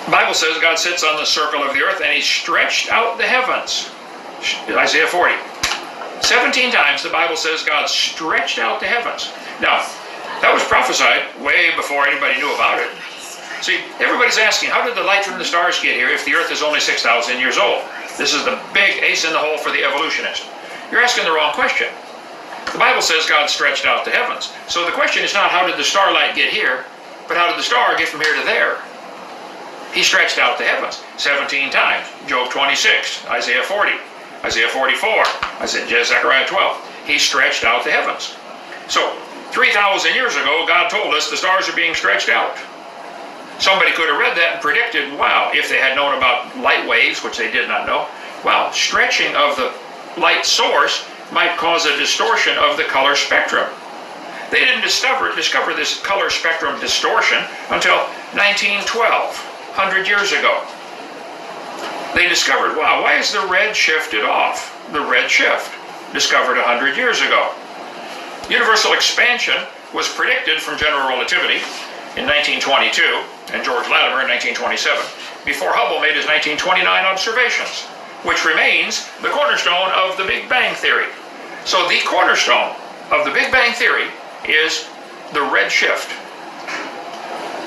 The Bible says God sits on the circle of the earth and he stretched out the heavens. Isaiah 40. 17 times the Bible says God stretched out the heavens. Now, that was prophesied way before anybody knew about it. See, everybody's asking, how did the light from the stars get here if the earth is only 6,000 years old? This is the big ace in the hole for the evolutionist. You're asking the wrong question. The Bible says God stretched out the heavens. So the question is not how did the starlight get here, but how did the star get from here to there? He stretched out the heavens 17 times. Job 26, Isaiah 40, Isaiah 44, Zechariah 12. He stretched out the heavens. So 3,000 years ago, God told us the stars are being stretched out. Somebody could have read that and predicted, wow, if they had known about light waves, which they did not know, wow, stretching of the light source might cause a distortion of the color spectrum. They didn't discover this color spectrum distortion until 1912, 100 years ago. They discovered, wow, why is the red shifted off? The red shift, discovered 100 years ago. Universal expansion was predicted from general relativity in 1922 and George Latimer in 1927, before Hubble made his 1929 observations, which remains the cornerstone of the Big Bang Theory. So the cornerstone of the Big Bang Theory is the red shift.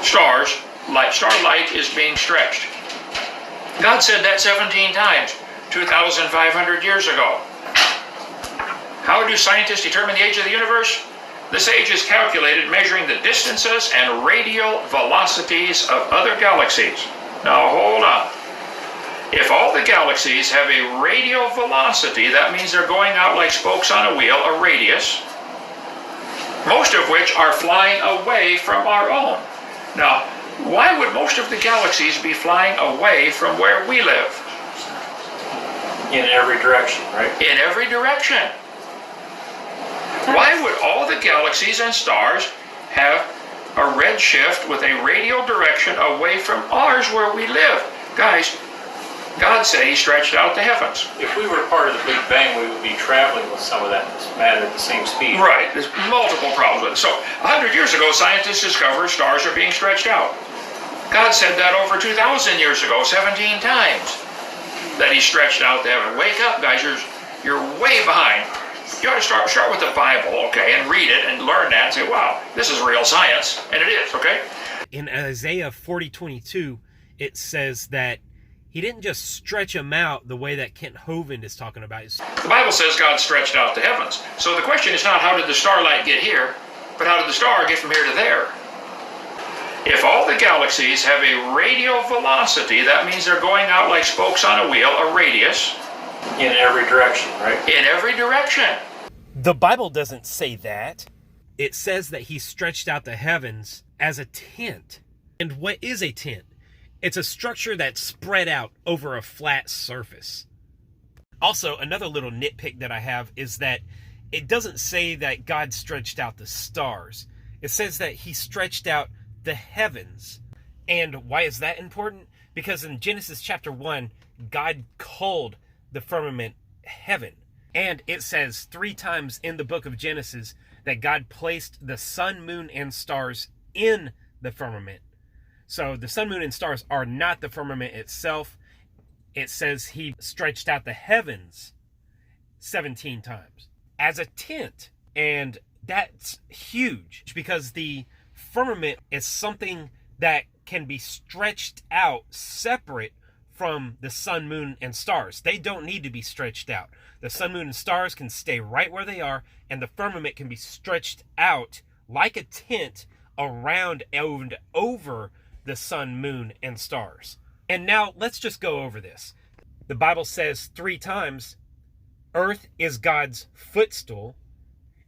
Starlight is being stretched. God said that 17 times, 2,500 years ago. How do scientists determine the age of the universe? This age is calculated measuring the distances and radial velocities of other galaxies. Now hold on. If all the galaxies have a radial velocity, that means they're going out like spokes on a wheel, a radius, most of which are flying away from our own. Now, why would most of the galaxies be flying away from where we live? In every direction, right? In every direction. Why would all the galaxies and stars have a red shift with a radial direction away from ours where we live? Guys, God said he stretched out the heavens. If we were part of the Big Bang, we would be traveling with some of that matter at the same speed. Right. There's multiple problems with it. So, 100 years ago, scientists discovered stars are being stretched out. God said that over 2,000 years ago, 17 times, that he stretched out the heaven. Wake up, guys. You're way behind. You ought to start with the Bible, okay, and read it and learn that and say, wow, this is real science. And it is, okay? In Isaiah 40:22, it says that he didn't just stretch them out the way that Kent Hovind is talking about. The Bible says God stretched out the heavens. So the question is not how did the starlight get here, but how did the star get from here to there? If all the galaxies have a radial velocity, that means they're going out like spokes on a wheel, a radius. In every direction, right? In every direction. The Bible doesn't say that. It says that he stretched out the heavens as a tent. And what is a tent? It's a structure that's spread out over a flat surface. Also, another little nitpick that I have is that it doesn't say that God stretched out the stars. It says that he stretched out the heavens. And why is that important? Because in Genesis chapter 1, God called the firmament heaven. And it says 3 times in the book of Genesis that God placed the sun, moon, and stars in the firmament. So the sun, moon, and stars are not the firmament itself. It says he stretched out the heavens 17 times as a tent. And that's huge because the firmament is something that can be stretched out separate from the sun, moon, and stars. They don't need to be stretched out. The sun, moon, and stars can stay right where they are, and the firmament can be stretched out like a tent around and over the sun, moon, and stars. And now let's just go over this. The Bible says 3 times, earth is God's footstool,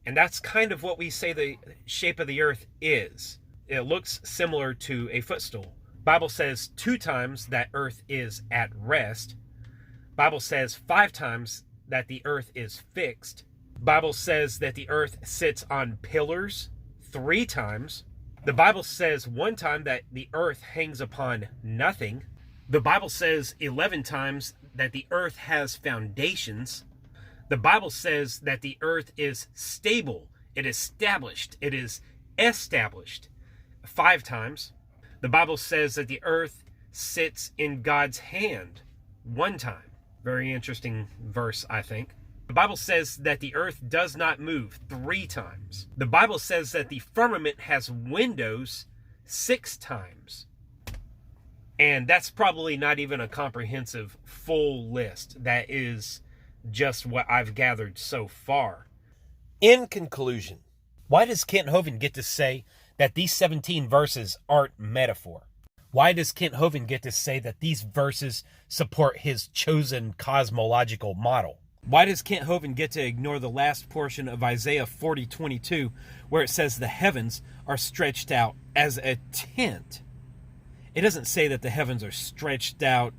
and that's kind of what we say the shape of the earth is. It looks similar to a footstool. Bible says 2 times that earth is at rest. Bible says 5 times that the earth is fixed. Bible says that the earth sits on pillars 3 times. The Bible says 1 time that the earth hangs upon nothing. The Bible says 11 times that the earth has foundations. The Bible says that the earth is stable. It is established. It is established 5 times. The Bible says that the earth sits in God's hand one time. Very interesting verse, I think. The Bible says that the earth does not move 3 times. The Bible says that the firmament has windows 6 times. And that's probably not even a comprehensive full list. That is just what I've gathered so far. In conclusion, why does Kent Hovind get to say that these 17 verses aren't metaphor? Why does Kent Hovind get to say that these verses support his chosen cosmological model? Why does Kent Hovind get to ignore the last portion of Isaiah 40:22, where it says the heavens are stretched out as a tent? It doesn't say that the heavens are stretched out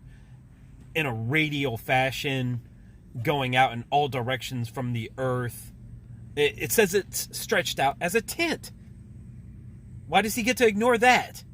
in a radial fashion, going out in all directions from the earth. It says it's stretched out as a tent. Why does he get to ignore that?